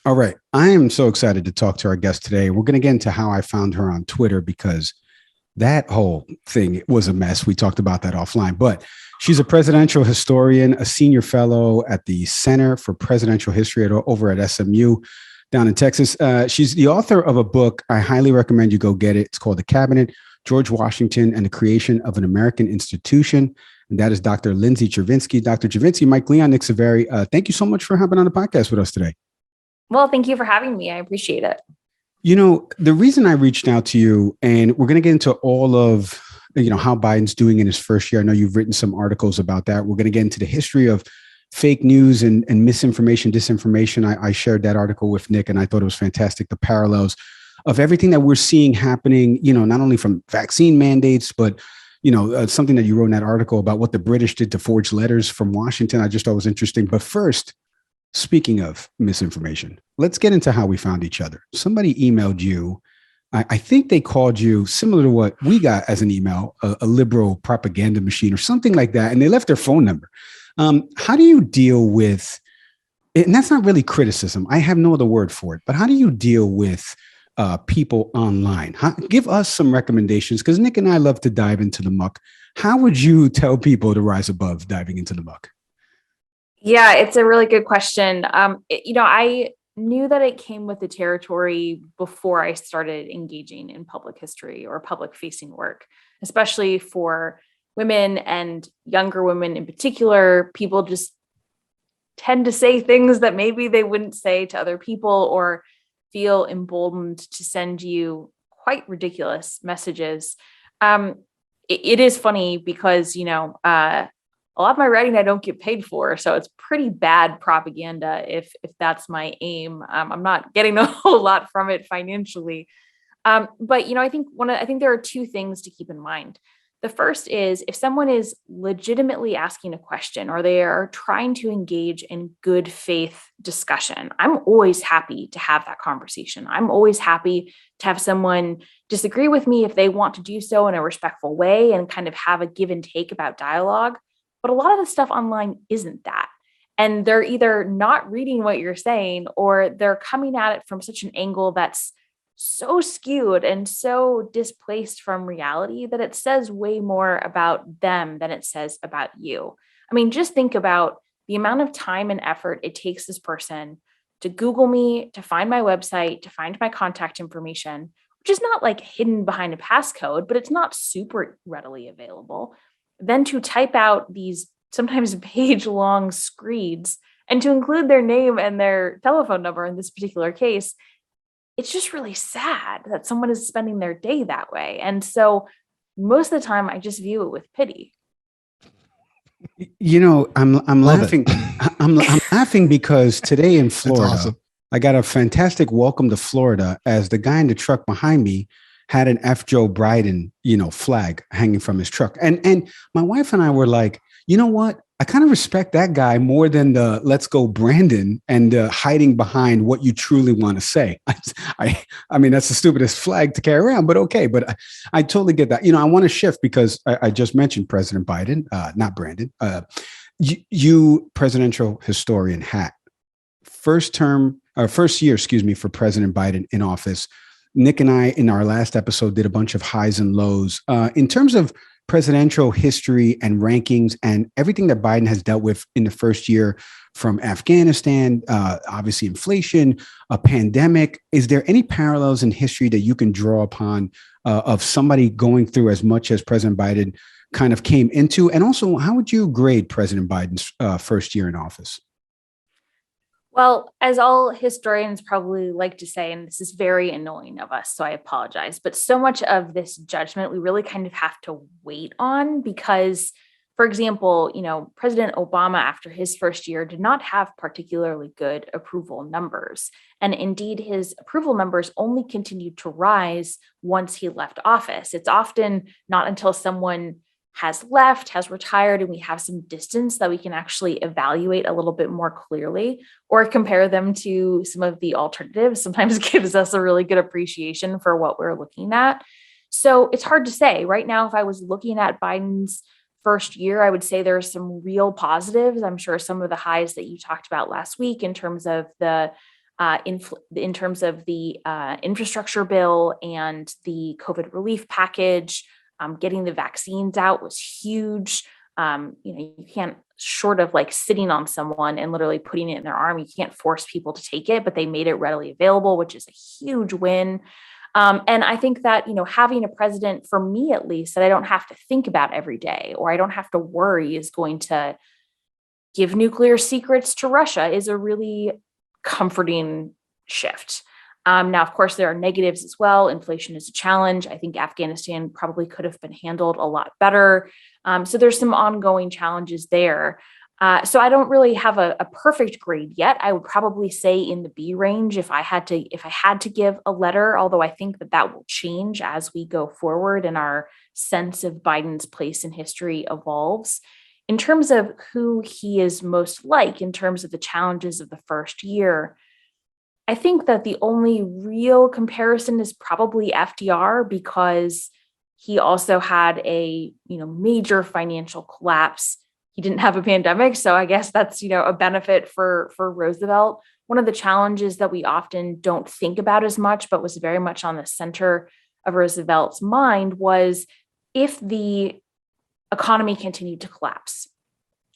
All right. I am so excited to talk to our guest today. We're going to get into how I found her on Twitter because that whole thing was a mess. We talked about that offline, but she's a presidential historian, a senior fellow at the Center for Presidential History over at SMU down in Texas. She's the author of a book. I highly recommend you go get it. It's called The Cabinet, George Washington and the Creation of an American Institution. And that is Dr. Lindsay Chervinsky. Dr. Chervinsky, Mike Leon, Nick Saveri, thank you so much for hopping on the podcast with us today. Well, thank you for having me. I appreciate it. You know, the reason I reached out to you, and we're going to get into all of, how Biden's doing in his first year. I know you've written some articles about that. We're going to get into the history of fake news and misinformation, disinformation. I shared that article with Nick, and I thought it was fantastic. The parallels of everything that we're seeing happening, not only from vaccine mandates, but, something that you wrote in that article about what the British did to forge letters from Washington. I just thought was interesting. But first, speaking of misinformation, let's get into how we found each other. Somebody emailed you. I think they called you similar to what we got as an email, a liberal propaganda machine or something like that. And they left their phone number. How do you deal with it? And that's not really criticism. I have no other word for it. But how do you deal with people online? Give us some recommendations, because Nick and I love to dive into the muck. How would you tell people to rise above diving into the muck? Yeah, it's a really good question. I knew that it came with the territory before I started engaging in public history or public facing work, especially for women and younger women in particular. People just tend to say things that maybe they wouldn't say to other people, or feel emboldened to send you quite ridiculous messages. It is funny because, a lot of my writing I don't get paid for, so it's pretty bad propaganda if that's my aim. I'm not getting a whole lot from it financially, but I think there are two things to keep in mind. The first is, if someone is legitimately asking a question or they are trying to engage in good faith discussion, I'm always happy to have that conversation. I'm always happy to have someone disagree with me if they want to do so in a respectful way and kind of have a give and take about dialogue. But a lot of the stuff online isn't that. And they're either not reading what you're saying, or they're coming at it from such an angle that's so skewed and so displaced from reality that it says way more about them than it says about you. I mean, just think about the amount of time and effort it takes this person to Google me, to find my website, to find my contact information, which is not like hidden behind a passcode, but it's not super readily available. Then to type out these sometimes page long screeds and to include their name and their telephone number in this particular case. It's just really sad that someone is spending their day that way. And so most of the time I just view it with pity. I'm laughing. I'm laughing because today in Florida, awesome. I got a fantastic welcome to Florida, as the guy in the truck behind me had an F. Joe Biden, flag hanging from his truck. And my wife and I were like, you know what? I kind of respect that guy more than the "Let's go Brandon" and hiding behind what you truly want to say. I mean, that's the stupidest flag to carry around, but okay. But I totally get that. I want to shift because I just mentioned President Biden, not Brandon. You presidential historian hat, first year, for President Biden in office. Nick and I, in our last episode, did a bunch of highs and lows in terms of presidential history and rankings and everything that Biden has dealt with in the first year, from Afghanistan, obviously inflation, a pandemic. Is there any parallels in history that you can draw upon of somebody going through as much as President Biden kind of came into? And also, how would you grade President Biden's first year in office? Well, as all historians probably like to say, and this is very annoying of us, so I apologize, but so much of this judgment we really kind of have to wait on because, for example, President Obama, after his first year, did not have particularly good approval numbers. And indeed, his approval numbers only continued to rise once he left office. It's often not until someone has left, has retired, and we have some distance that we can actually evaluate a little bit more clearly or compare them to some of the alternatives. Sometimes it gives us a really good appreciation for what we're looking at. So it's hard to say. Right now, if I was looking at Biden's first year, I would say there's some real positives. I'm sure some of the highs that you talked about last week in terms of the in terms of the infrastructure bill and the COVID relief package. Getting the vaccines out was huge. You can't, short of like sitting on someone and literally putting it in their arm, you can't force people to take it, but they made it readily available, which is a huge win. And I think that, having a president, for me at least, that I don't have to think about every day, or I don't have to worry is going to give nuclear secrets to Russia, is a really comforting shift. Now, of course, there are negatives as well. Inflation is a challenge. I think Afghanistan probably could have been handled a lot better. So there's some ongoing challenges there. So I don't really have a perfect grade yet. I would probably say in the B range if I had to give a letter, although I think that will change as we go forward and our sense of Biden's place in history evolves. In terms of who he is most like, in terms of the challenges of the first year, I think that the only real comparison is probably FDR, because he also had a major financial collapse. He didn't have a pandemic, so I guess that's a benefit for Roosevelt. One of the challenges that we often don't think about as much, but was very much on the center of Roosevelt's mind, was if the economy continued to collapse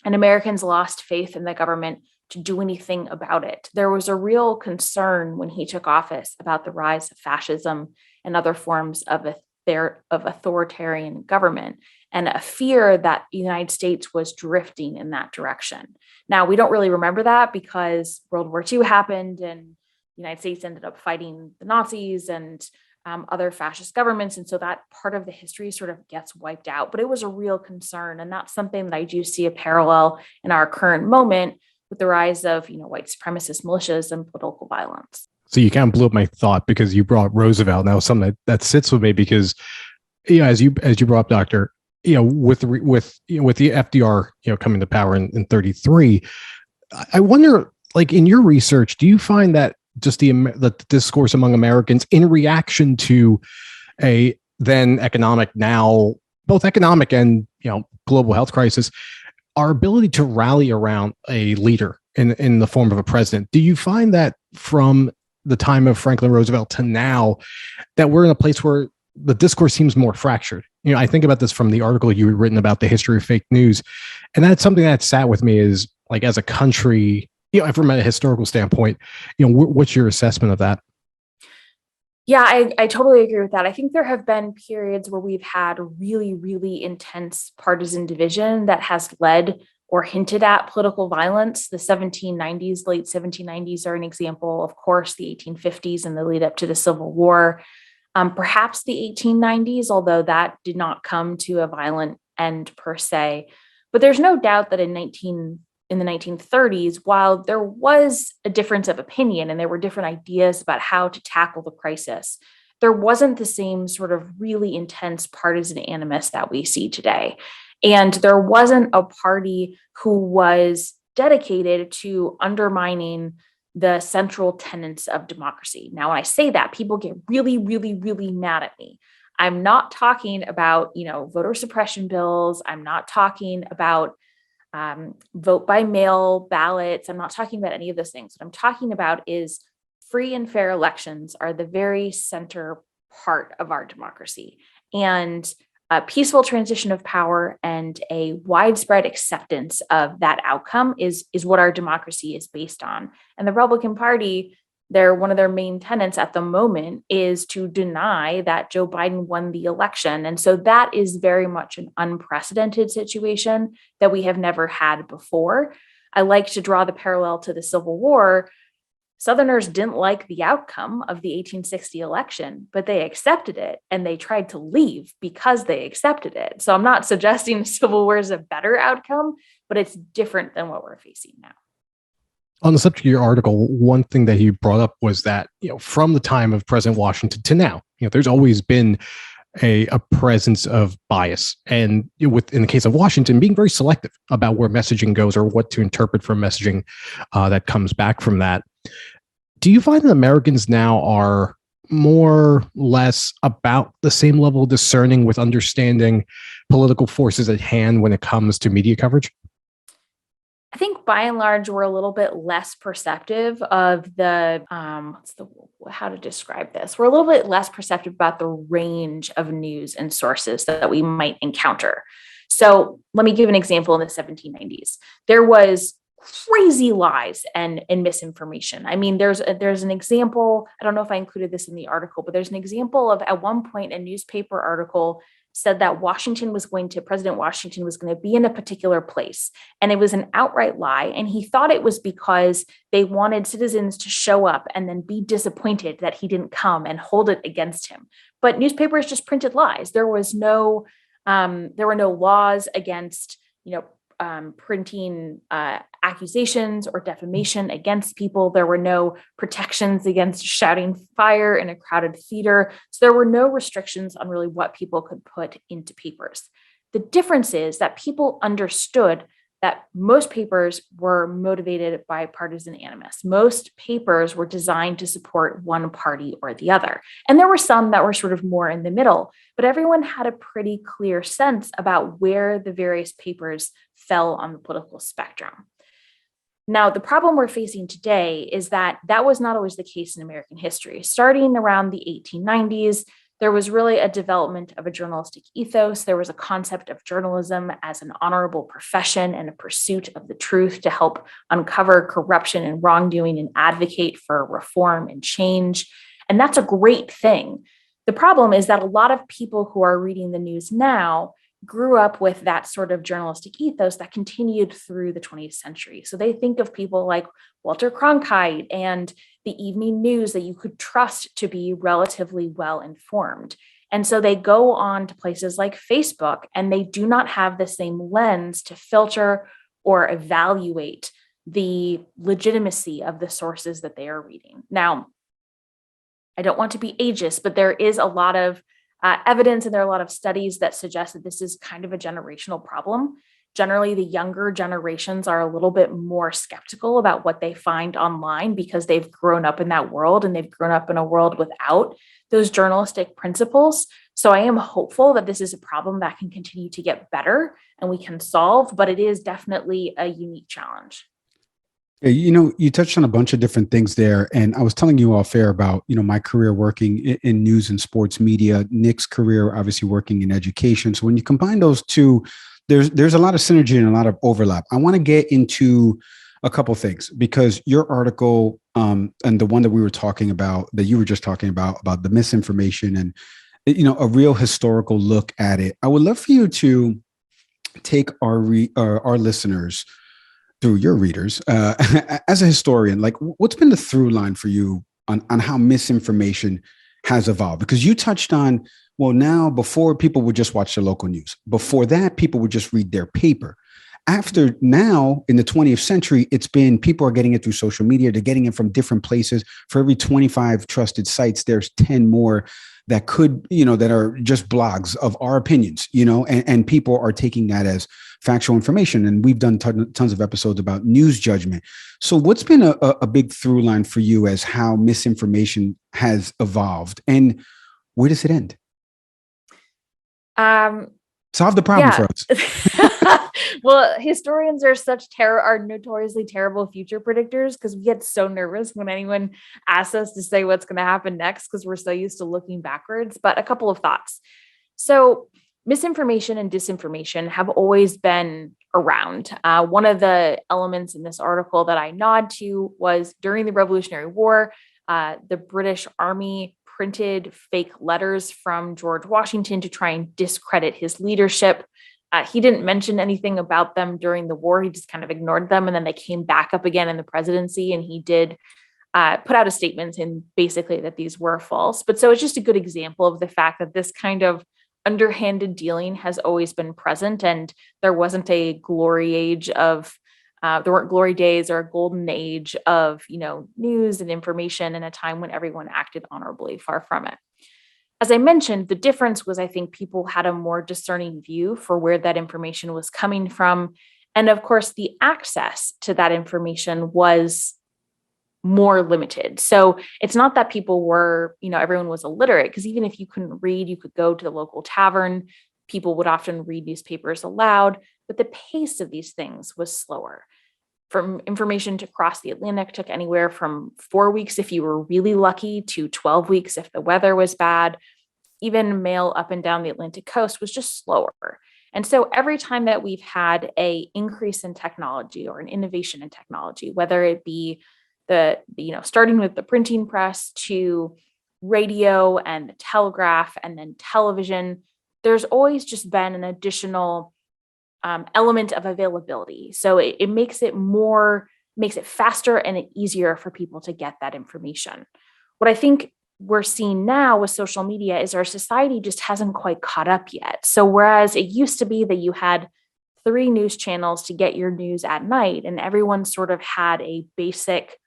and Americans lost faith in the government to do anything about it. There was a real concern when he took office about the rise of fascism and other forms of authoritarian government, and a fear that the United States was drifting in that direction. Now, we don't really remember that because World War II happened and the United States ended up fighting the Nazis and other fascist governments. And so that part of the history sort of gets wiped out. But it was a real concern. And that's something that I do see a parallel in our current moment with the rise of, white supremacist militias and political violence. So you kind of blew up my thought because you brought Roosevelt. Now, something that sits with me because, as you brought up, Doctor, with the FDR, coming to power in 33, I wonder, like in your research, do you find that just the discourse among Americans in reaction to a then economic, now both economic and global health crisis, our ability to rally around a leader in the form of a president, do you find that from the time of Franklin Roosevelt to now that we're in a place where the discourse seems more fractured? I think about this from the article you had written about the history of fake news. And that's something that sat with me is like, as a country, from a historical standpoint, what's your assessment of that? Yeah, I totally agree with that. I think there have been periods where we've had really, really intense partisan division that has led or hinted at political violence. The 1790s, late 1790s are an example. Of course, the 1850s and the lead up to the Civil War. Perhaps the 1890s, although that did not come to a violent end per se. But there's no doubt that in the 1930s, while there was a difference of opinion and there were different ideas about how to tackle the crisis, there wasn't the same sort of really intense partisan animus that we see today. And there wasn't a party who was dedicated to undermining the central tenets of democracy. Now, when I say that, people get really, really, really mad at me. I'm not talking about, voter suppression bills. I'm not talking about vote by mail ballots. I'm not talking about any of those things. What I'm talking about is free and fair elections are the very center part of our democracy. And a peaceful transition of power and a widespread acceptance of that outcome is what our democracy is based on. And the Republican Party, one of their main tenets at the moment is to deny that Joe Biden won the election. And so that is very much an unprecedented situation that we have never had before. I like to draw the parallel to the Civil War. Southerners didn't like the outcome of the 1860 election, but they accepted it and they tried to leave because they accepted it. So I'm not suggesting the Civil War is a better outcome, but it's different than what we're facing now. On the subject of your article, one thing that you brought up was that, from the time of President Washington to now, there's always been a presence of bias. And in the case of Washington, being very selective about where messaging goes or what to interpret from messaging that comes back from that. Do you find that Americans now are more or less about the same level of discerning with understanding political forces at hand when it comes to media coverage? I think by and large, we're a little bit less perceptive of how to describe this? We're a little bit less perceptive about the range of news and sources that we might encounter. So let me give an example. In the 1790s, there was crazy lies and misinformation. I mean, there's an example. I don't know if I included this in the article, but there's an example of, at one point, a newspaper article said that President Washington was going to be in a particular place. And it was an outright lie. And he thought it was because they wanted citizens to show up and then be disappointed that he didn't come and hold it against him. But newspapers just printed lies. There were no laws against, printing accusations or defamation against people. There were no protections against shouting fire in a crowded theater. So there were no restrictions on really what people could put into papers. The difference is that people understood that most papers were motivated by partisan animus. Most papers were designed to support one party or the other. And there were some that were sort of more in the middle, but everyone had a pretty clear sense about where the various papers fell on the political spectrum. Now, the problem we're facing today is that that was not always the case in American history. Starting around the 1890s, there was really a development of a journalistic ethos. There was a concept of journalism as an honorable profession and a pursuit of the truth to help uncover corruption and wrongdoing and advocate for reform and change. And that's a great thing. The problem is that a lot of people who are reading the news now grew up with that sort of journalistic ethos that continued through the 20th century. So they think of people like Walter Cronkite and the evening news that you could trust to be relatively well informed. And so they go on to places like Facebook, and they do not have the same lens to filter or evaluate the legitimacy of the sources that they are reading. Now, I don't want to be ageist, but there is a lot of evidence, and there are a lot of studies that suggest that this is kind of a generational problem. Generally, the younger generations are a little bit more skeptical about what they find online because they've grown up in that world, and they've grown up in a world without those journalistic principles. So I am hopeful that this is a problem that can continue to get better and we can solve, but it is definitely a unique challenge. Yeah, you touched on a bunch of different things there, and I was telling you off air about my career working in news and sports media. Nick's career, obviously, working in education. So when you combine those two, there's a lot of synergy and a lot of overlap. I want to get into a couple things because your article and the one that we were talking about, that you were just talking about the misinformation and a real historical look at it. I would love for you to take our listeners through your readers as a historian. Like, what's been the through line for you on how misinformation has evolved? Because you touched on, well, now before people would just watch the local news. Before that, people would just read their paper. After now, in the 20th century, it's been people are getting it through social media. They're getting it from different places. For every 25 trusted sites, there's 10 more that could, that are just blogs of our opinions, and people are taking that as factual information. And we've done tons of episodes about news judgment. So what's been a big through line for you as how misinformation has evolved, and where does it end? Solve the problem for us. Well, historians are notoriously terrible future predictors because we get so nervous when anyone asks us to say what's going to happen next because we're so used to looking backwards. But a couple of thoughts. So misinformation and disinformation have always been around. One of the elements in this article that I nod to was during the Revolutionary War, the British Army printed fake letters from George Washington to try and discredit his leadership. He didn't mention anything about them during the war. He just kind of ignored them. And then they came back up again in the presidency. And he did put out a statement saying basically that these were false. But so it's just a good example of the fact that this kind of underhanded dealing has always been present. And there wasn't a glory age of, there weren't glory days or a golden age of, news and information in a time when everyone acted honorably. Far from it. As I mentioned, the difference was, I think people had a more discerning view for where that information was coming from. And of course, the access to that information was more limited. So it's not that people were, everyone was illiterate, because even if you couldn't read, you could go to the local tavern. People would often read newspapers aloud, but the pace of these things was slower. from information to cross the Atlantic took anywhere from 4 weeks if you were really lucky to 12 weeks if the weather was bad. Even mail up and down the Atlantic coast was just slower. And so every time that we've had a increase in technology or an innovation in technology, whether it be starting with the printing press to radio and the telegraph and then television, there's always just been an additional element of availability. So it makes it faster and easier for people to get that information. What I think we're seeing now with social media is our society just hasn't quite caught up yet. So whereas it used to be that you had 3 news channels to get your news at night, and everyone sort of had a basic,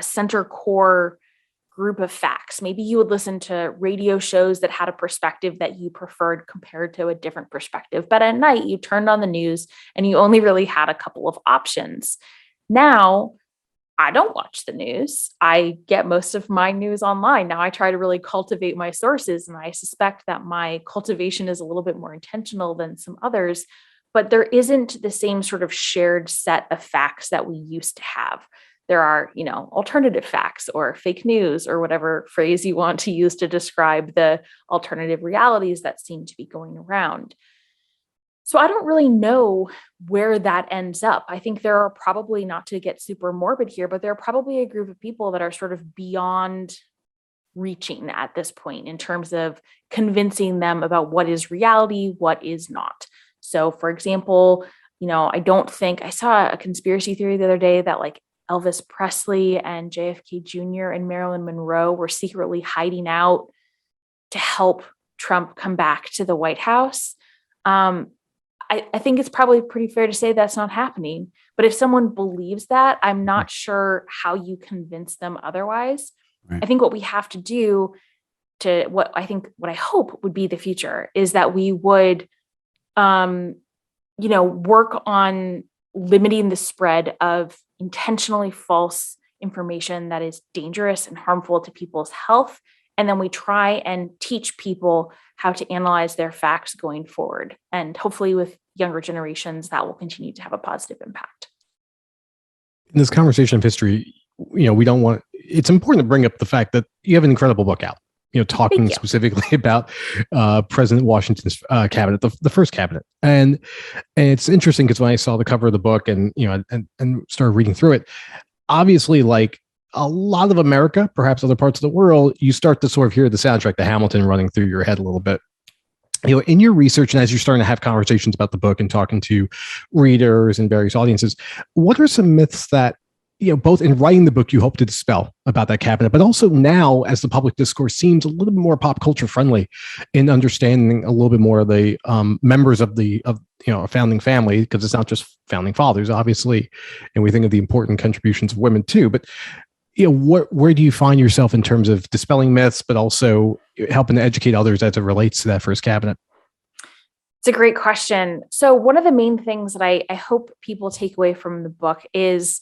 center core group of facts. Maybe you would listen to radio shows that had a perspective that you preferred compared to a different perspective. But at night, you turned on the news and you only really had a couple of options. Now, I don't watch the news. I get most of my news online. Now I try to really cultivate my sources, and I suspect that my cultivation is a little bit more intentional than some others, but there isn't the same sort of shared set of facts that we used to have. There are, alternative facts or fake news or whatever phrase you want to use to describe the alternative realities that seem to be going around. So I don't really know where that ends up. I think there are probably, not to get super morbid here, but there are probably a group of people that are sort of beyond reaching at this point in terms of convincing them about what is reality, what is not. So for example, I saw a conspiracy theory the other day that Elvis Presley and JFK Jr. and Marilyn Monroe were secretly hiding out to help Trump come back to the White House. I think it's probably pretty fair to say that's not happening. But if someone believes that, I'm not sure how you convince them otherwise. Right. I think what we have to do what I hope would be the future is that we would, work on limiting the spread of intentionally false information that is dangerous and harmful to people's health. And then we try and teach people how to analyze their facts going forward. And hopefully with younger generations, that will continue to have a positive impact. In this conversation of history, it's important to bring up the fact that you have an incredible book out, talking specifically about President Washington's cabinet, the first cabinet. And it's interesting because when I saw the cover of the book and started reading through it, obviously, like a lot of America, perhaps other parts of the world, you start to sort of hear the soundtrack to Hamilton running through your head a little bit. In your research, and as you're starting to have conversations about the book and talking to readers and various audiences, what are some myths that, both in writing the book you hope to dispel about that cabinet, but also now as the public discourse seems a little bit more pop culture friendly in understanding a little bit more of the members of a founding family, because it's not just founding fathers, obviously, and we think of the important contributions of women too, but where do you find yourself in terms of dispelling myths, but also helping to educate others as it relates to that first cabinet? It's a great question. So one of the main things that I hope people take away from the book is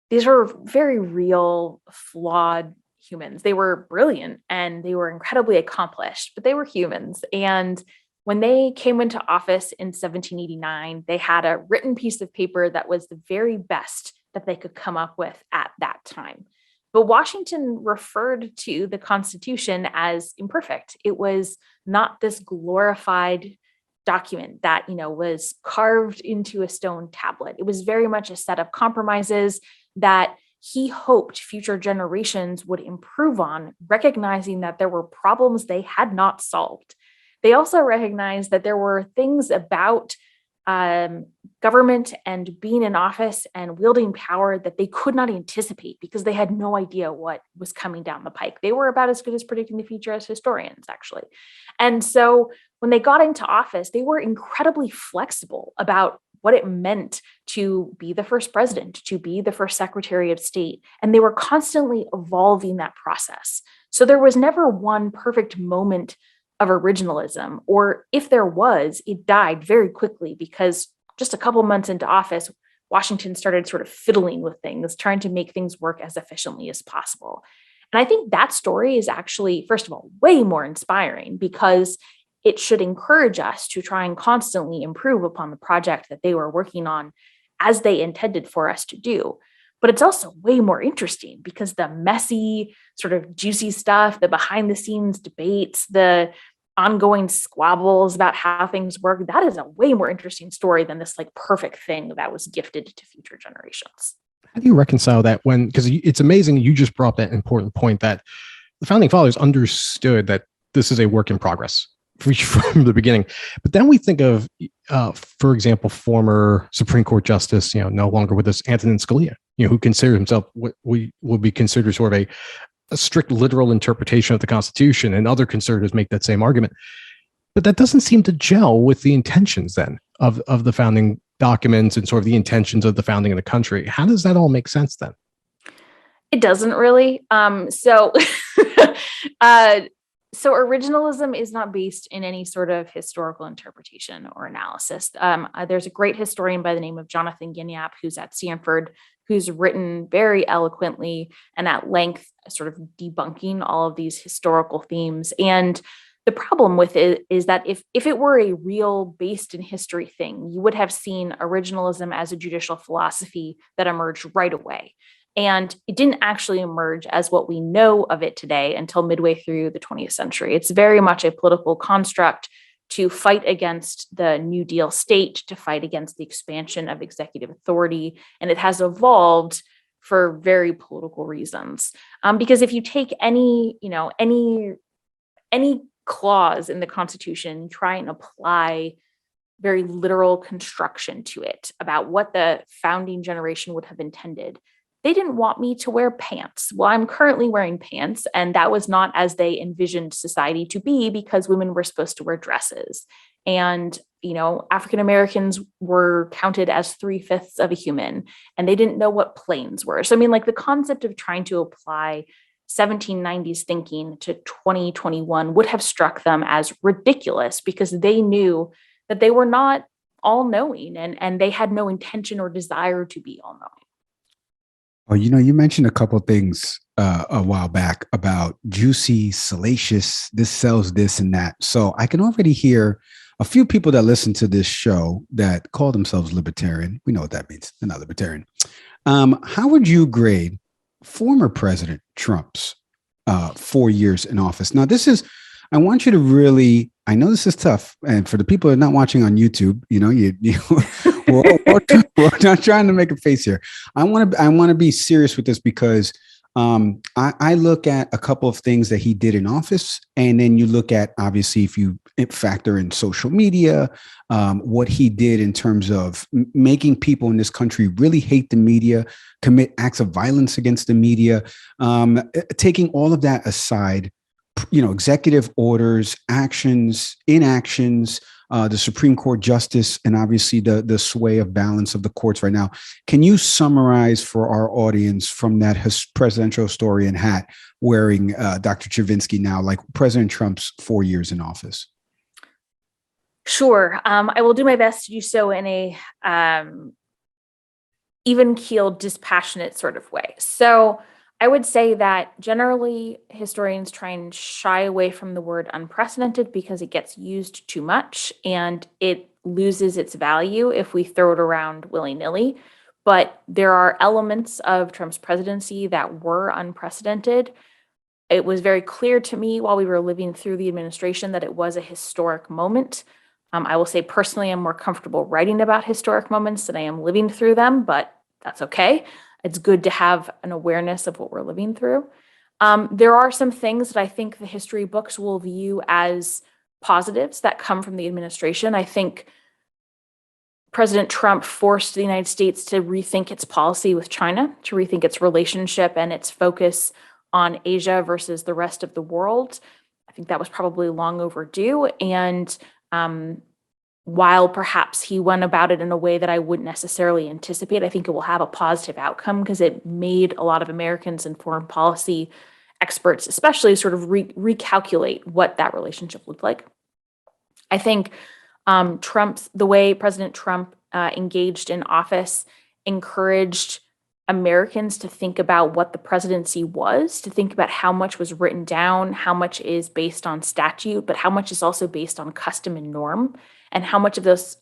these were very real, flawed humans. They were brilliant and they were incredibly accomplished, but they were humans. And when they came into office in 1789, they had a written piece of paper that was the very best that they could come up with at that time. But Washington referred to the Constitution as imperfect. It was not this glorified document that, was carved into a stone tablet. It was very much a set of compromises that he hoped future generations would improve on, recognizing that there were problems they had not solved. They also recognized that there were things about government and being in office and wielding power that they could not anticipate because they had no idea what was coming down the pike. They were about as good as predicting the future as historians, actually. And so when they got into office, they were incredibly flexible about what it meant to be the first president, to be the first secretary of state. And they were constantly evolving that process. So there was never one perfect moment of originalism, or if there was, it died very quickly because just a couple months into office, Washington started sort of fiddling with things, trying to make things work as efficiently as possible. And I think that story is actually, first of all, way more inspiring because it should encourage us to try and constantly improve upon the project that they were working on as they intended for us to do. But it's also way more interesting because the messy, sort of juicy stuff, the behind the scenes debates, the ongoing squabbles about how things work, that is a way more interesting story than this like perfect thing that was gifted to future generations. How do you reconcile that when, because it's amazing you just brought up that important point that the founding fathers understood that this is a work in progress from the beginning. But then we think of, for example, former Supreme Court Justice, no longer with us, Antonin Scalia, who considered himself what we would be considered sort of a strict literal interpretation of the Constitution, and other conservatives make that same argument. But that doesn't seem to gel with the intentions then of the founding documents and sort of the intentions of the founding of the country. How does that all make sense then? It doesn't really. So originalism is not based in any sort of historical interpretation or analysis. There's a great historian by the name of Jonathan Ginyap, who's at Stanford, who's written very eloquently and at length, sort of debunking all of these historical themes. And the problem with it is that if it were a real based in history thing, you would have seen originalism as a judicial philosophy that emerged right away. And it didn't actually emerge as what we know of it today until midway through the 20th century. It's very much a political construct to fight against the New Deal state, to fight against the expansion of executive authority. And it has evolved for very political reasons. Because if you take any clause in the Constitution, try and apply very literal construction to it about what the founding generation would have intended. They didn't want me to wear pants. Well, I'm currently wearing pants, and that was not as they envisioned society to be, because women were supposed to wear dresses. And, African Americans were counted as 3/5 of a human, and they didn't know what planes were. So, the concept of trying to apply 1790s thinking to 2021 would have struck them as ridiculous, because they knew that they were not all-knowing, and they had no intention or desire to be all-knowing. Oh, you mentioned a couple of things a while back about juicy, salacious, this sells this and that. So I can already hear a few people that listen to this show that call themselves libertarian. We know what that means. They're not libertarian. How would you grade former President Trump's 4 years in office? Now, I want you to really, I know this is tough. And for the people that are not watching on YouTube, we're not trying to make a face here. I want to be serious with this, because I look at a couple of things that he did in office, and then you look at, obviously, if you factor in social media, what he did in terms of making people in this country really hate the media, commit acts of violence against the media, taking all of that aside, executive orders, actions, inactions, the Supreme Court justice, and obviously the sway of balance of the courts right now. Can you summarize for our audience, from that presidential historian hat wearing Dr. Chervinsky now, like President Trump's 4 years in office? Sure. I will do my best to do so in a even-keeled, dispassionate sort of way. So I would say that generally historians try and shy away from the word unprecedented, because it gets used too much and it loses its value if we throw it around willy-nilly. But there are elements of Trump's presidency that were unprecedented. It was very clear to me while we were living through the administration that it was a historic moment. I will say personally, I'm more comfortable writing about historic moments than I am living through them, but that's okay. It's good to have an awareness of what we're living through. There are some things that I think the history books will view as positives that come from the administration. I think President Trump forced the United States to rethink its policy with China, to rethink its relationship and its focus on Asia versus the rest of the world. I think that was probably long overdue. And while perhaps he went about it in a way that I wouldn't necessarily anticipate, I think it will have a positive outcome, because it made a lot of Americans and foreign policy experts, especially, sort of recalculate what that relationship looked like. I think the way President Trump engaged in office encouraged Americans to think about what the presidency was, to think about how much was written down, how much is based on statute, but how much is also based on custom and norm, and how much of those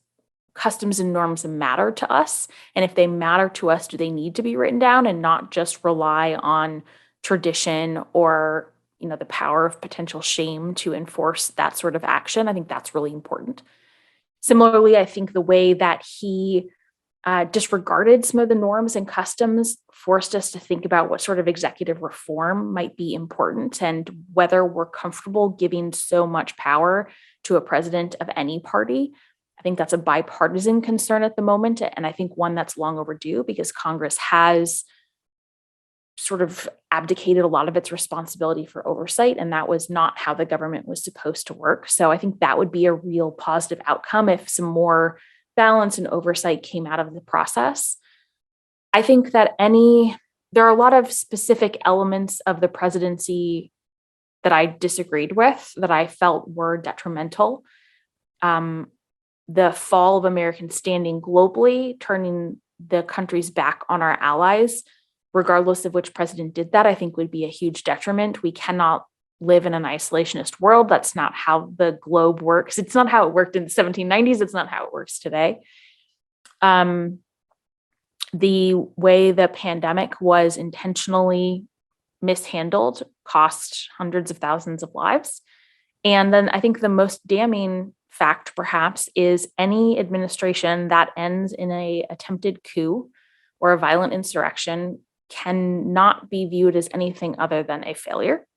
customs and norms matter to us? And if they matter to us, do they need to be written down and not just rely on tradition or, the power of potential shame to enforce that sort of action? I think that's really important. Similarly, I think the way that he disregarded some of the norms and customs forced us to think about what sort of executive reform might be important and whether we're comfortable giving so much power to a president of any party. I think that's a bipartisan concern at the moment, and I think one that's long overdue because Congress has sort of abdicated a lot of its responsibility for oversight, and that was not how the government was supposed to work. So I think that would be a real positive outcome if some more balance and oversight came out of the process. I think that there are a lot of specific elements of the presidency that I disagreed with, that I felt were detrimental. The fall of American standing globally, turning the country's back on our allies, regardless of which president did that, I think would be a huge detriment. We cannot live in an isolationist world. That's not how the globe works. It's not how it worked in the 1790s. It's not how it works today. The way the pandemic was intentionally mishandled cost hundreds of thousands of lives. And then I think the most damning fact, perhaps, is any administration that ends in an attempted coup or a violent insurrection cannot be viewed as anything other than a failure.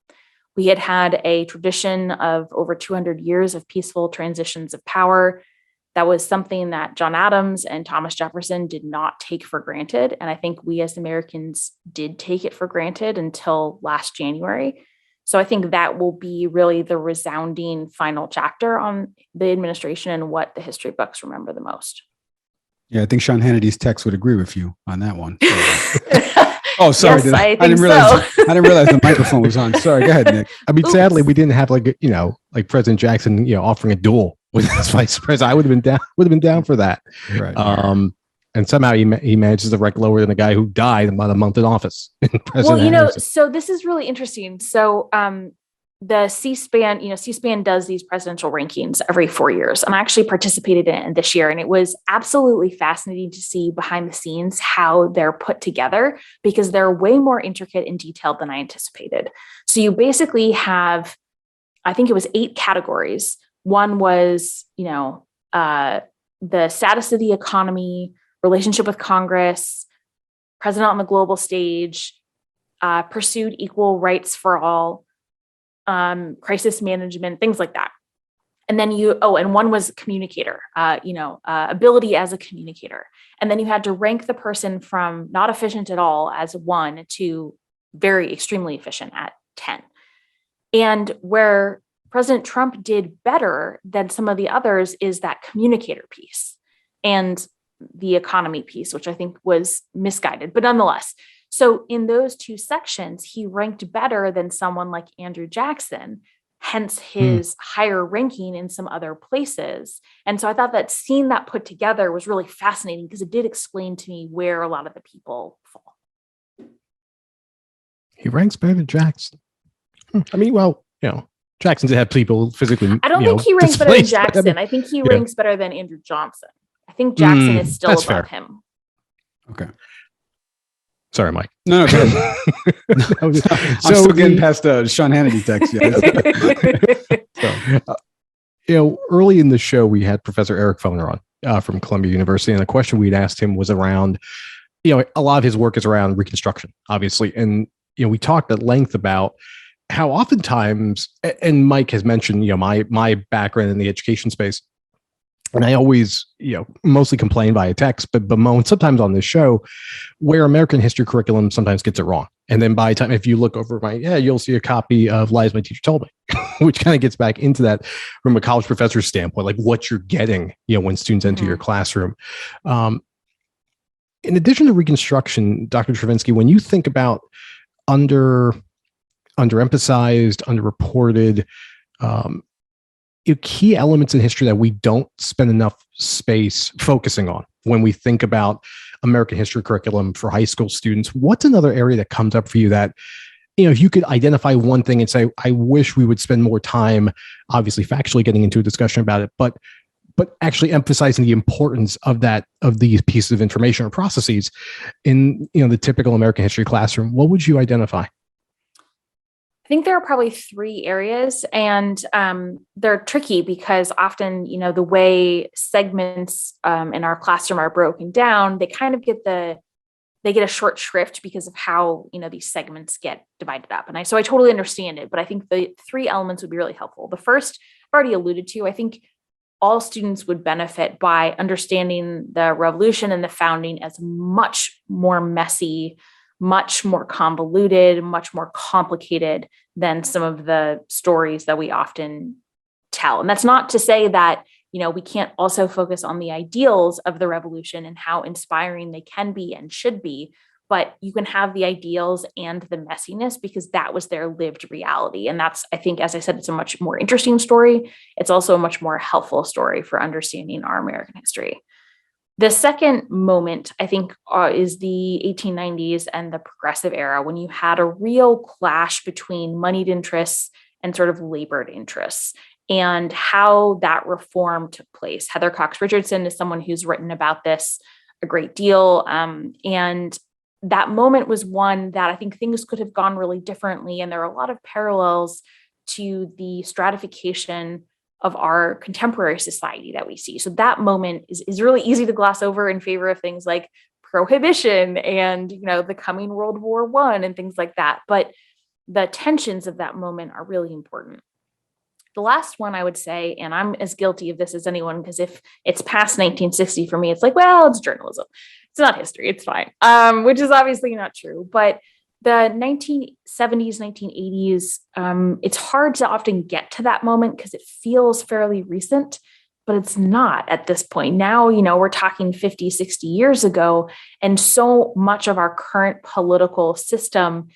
We had a tradition of over 200 years of peaceful transitions of power. That was something that John Adams and Thomas Jefferson did not take for granted. And I think we as Americans did take it for granted until last January. So I think that will be really the resounding final chapter on the administration and what the history books remember the most. Yeah, I think Sean Hannity's text would agree with you on that one. Oh, sorry. Yes, I didn't realize the microphone was on. Sorry. Go ahead, Nick. I mean, sadly, we didn't have like President Jackson, offering a duel with his vice president. I would have been down for that. Right. And somehow he manages to rank lower than a guy who died about a month in office. Well, so this is really interesting. So the C-SPAN does these presidential rankings every 4 years. And I actually participated in it this year. And it was absolutely fascinating to see behind the scenes how they're put together because they're way more intricate and detailed than I anticipated. So you basically have, I think it was 8 categories. One was, the status of the economy, relationship with Congress, president on the global stage, pursued equal rights for all, crisis management, things like that. And then and one was communicator, ability as a communicator. And then you had to rank the person from not efficient at all as 1 to very extremely efficient at 10. And where President Trump did better than some of the others is that communicator piece and the economy piece, which I think was misguided, but nonetheless. So in those 2 sections, he ranked better than someone like Andrew Jackson, hence his higher ranking in some other places. And so I thought that seeing that put together was really fascinating because it did explain to me where a lot of the people fall. He ranks better than Jackson. I mean, well, Jackson did have people physically. I don't think he ranks better than Jackson. I think he ranks better than Andrew Johnson. I think Jackson is still above him. Okay. Sorry, Mike. No. I'm still getting past Sean Hannity text. Early in the show, we had Professor Eric Foner on from Columbia University, and the question we'd asked him was around, a lot of his work is around Reconstruction, obviously, and we talked at length about how oftentimes, and Mike has mentioned, my background in the education space. And I always, mostly complain via text, but bemoan sometimes on this show where American history curriculum sometimes gets it wrong. And then by the time, if you look over you'll see a copy of Lies My Teacher Told Me, which kind of gets back into that from a college professor's standpoint, like what you're getting, when students enter your classroom. In addition to Reconstruction, Dr. Chervinsky, when you think about underemphasized, underreported, key elements in history that we don't spend enough space focusing on when we think about American history curriculum for high school students, what's another area that comes up for you that, if you could identify one thing and say, I wish we would spend more time, obviously factually getting into a discussion about it, but but actually emphasizing the importance of these pieces of information or processes in the typical American history classroom, what would you identify? I think there are probably three areas, and they're tricky because often, the way segments in our classroom are broken down, they kind of get a short shrift because of how, these segments get divided up. So I totally understand it, but I think the three elements would be really helpful. The first, I've already alluded to, I think all students would benefit by understanding the revolution and the founding as much more messy, much more convoluted, much more complicated than some of the stories that we often tell. And that's not to say that, we can't also focus on the ideals of the revolution and how inspiring they can be and should be, but you can have the ideals and the messiness because that was their lived reality. And that's, I think, as I said, it's a much more interesting story. It's also a much more helpful story for understanding our American history. The second moment, I think, is the 1890s and the progressive era, when you had a real clash between moneyed interests and sort of labored interests, and how that reform took place. Heather Cox Richardson is someone who's written about this a great deal. And that moment was one that I think things could have gone really differently. And there are a lot of parallels to the stratification of our contemporary society that we see. So that moment is really easy to gloss over in favor of things like prohibition and, the coming World War I and things like that. But the tensions of that moment are really important. The last one I would say, and I'm as guilty of this as anyone, because if it's past 1960 for me, it's like, well, it's journalism. It's not history. It's fine, which is obviously not true. But the 1970s, 1980s, it's hard to often get to that moment because it feels fairly recent, but it's not at this point. Now, we're talking 50, 60 years ago, and so much of our current political system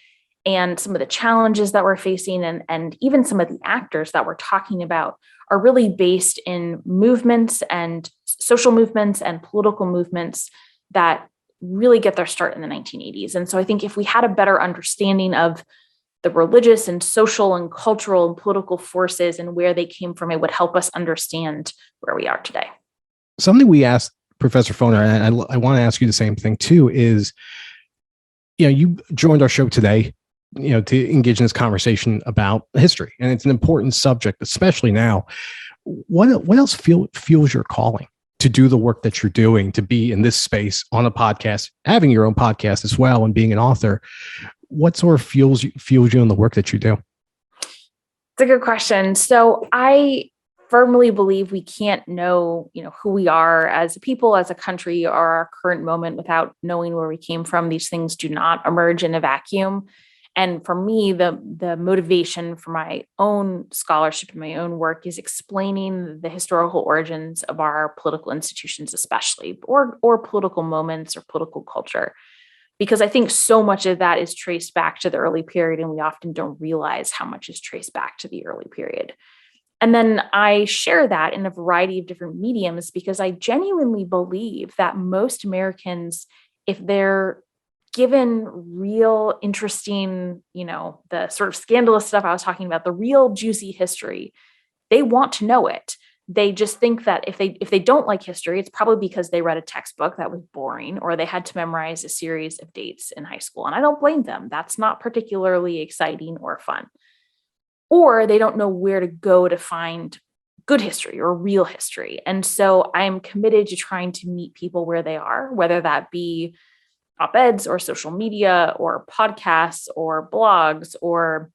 and some of the challenges that we're facing and even some of the actors that we're talking about are really based in movements and social movements and political movements that really get their start in the 1980s. And so I think if we had a better understanding of the religious and social and cultural and political forces and where they came from, it would help us understand where we are today. Something we asked Professor Foner, and I want to ask you the same thing too, is, you joined our show today, to engage in this conversation about history. And it's an important subject, especially now. What else fuels your calling to do the work that you're doing, to be in this space on a podcast, having your own podcast as well, and being an author? What sort of fuels you in the work that you do? It's a good question. So I firmly believe we can't know, who we are as a people, as a country, or our current moment without knowing where we came from. These things do not emerge in a vacuum. And for me, the motivation for my own scholarship and my own work is explaining the historical origins of our political institutions, especially, or political moments or political culture. Because I think so much of that is traced back to the early period, and we often don't realize how much is traced back to the early period. And then I share that in a variety of different mediums because I genuinely believe that most Americans, if they're given real interesting, the sort of scandalous stuff I was talking about, the real juicy history, they want to know it. They just think that if they don't like history, it's probably because they read a textbook that was boring or they had to memorize a series of dates in high school. And I don't blame them. That's not particularly exciting or fun. Or they don't know where to go to find good history or real history. And so I'm committed to trying to meet people where they are, whether that be op-eds or social media or podcasts or blogs or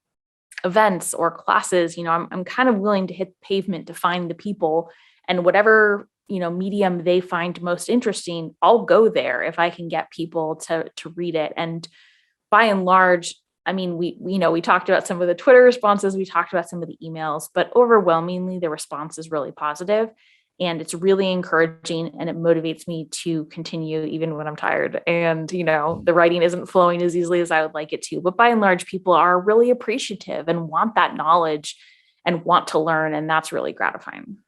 events or classes. I'm kind of willing to hit the pavement to find the people, and whatever, medium they find most interesting, I'll go there if I can get people to read it. And by and large, I mean, we talked about some of the Twitter responses, we talked about some of the emails, but overwhelmingly the response is really positive. And it's really encouraging, and it motivates me to continue even when I'm tired. And, the writing isn't flowing as easily as I would like it to. But by and large, people are really appreciative and want that knowledge and want to learn. And that's really gratifying.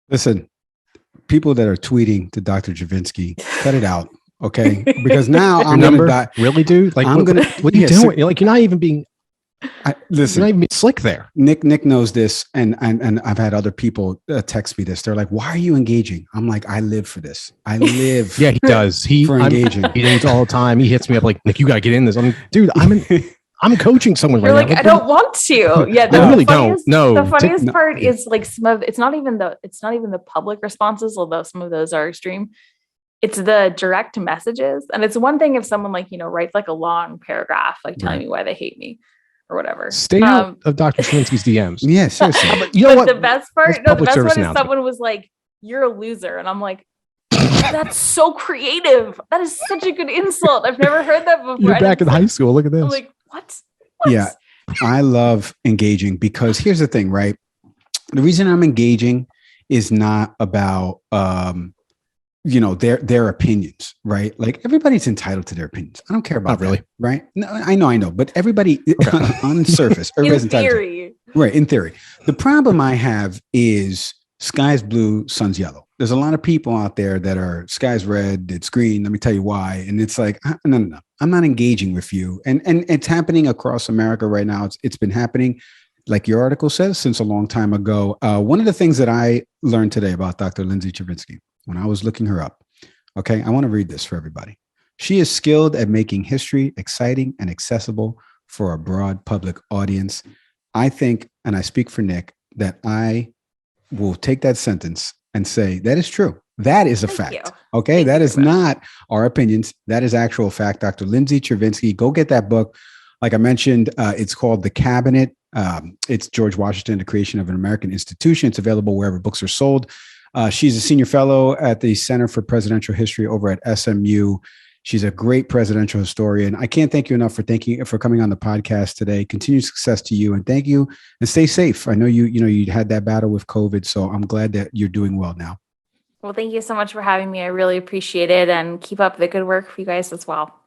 Listen, people that are tweeting to Dr. Chervinsky, cut it out. Okay. Because now I'm going to die. Really, dude? Like, I'm what are you doing? You're not even being Listen, not even slick there. Nick knows this, and I've had other people text me this. They're like, "Why are you engaging?" I'm like, "I live for this. I live." Yeah, he does. For engaging meetings all the time. He hits me up like, Nick, you gotta get in this. I'm like, dude, I'm coaching someone You're right like, now. I don't want to. Yeah, I really don't. No, the funniest part is like it's not even the public responses, although some of those are extreme. It's the direct messages. And it's one thing if someone like, writes like a long paragraph, like telling me why they hate me or whatever. Stay out of Dr. Chervinsky's DMs. Yeah, seriously. But you know what? The best part is someone was like, you're a loser. And I'm like, that's so creative. That is such a good insult. I've never heard that before. You're back in high school. Look at this. I'm like, what? Yeah, I love engaging because here's the thing, right? The reason I'm engaging is not about their opinions, right? Like everybody's entitled to their opinions. I don't care about really, that, right? No, I know, but everybody on the surface, everybody's in entitled theory. Right, in theory. The problem I have is sky's blue, sun's yellow. There's a lot of people out there that are sky's red, it's green. Let me tell you why. And it's like, no. I'm not engaging with you. And it's happening across America right now. It's been happening, like your article says, since a long time ago. One of the things that I learned today about Dr. Lindsay Chervinsky, when I was looking her up, okay, I want to read this for everybody. She is skilled at making history exciting and accessible for a broad public audience. I think, and I speak for Nick, that I will take that sentence and say that is true. That is a fact. Okay. That is not our opinions. That is actual fact. Dr. Lindsay Chervinsky, go get that book. Like I mentioned, it's called The Cabinet. It's George Washington, The Creation of an American Institution. It's available wherever books are sold. She's a senior fellow at the Center for Presidential History over at SMU. She's a great presidential historian. I can't thank you enough for coming on the podcast today. Continued success to you, and thank you, and stay safe. I know you had that battle with COVID, so I'm glad that you're doing well now. Well, thank you so much for having me. I really appreciate it, and keep up the good work for you guys as well.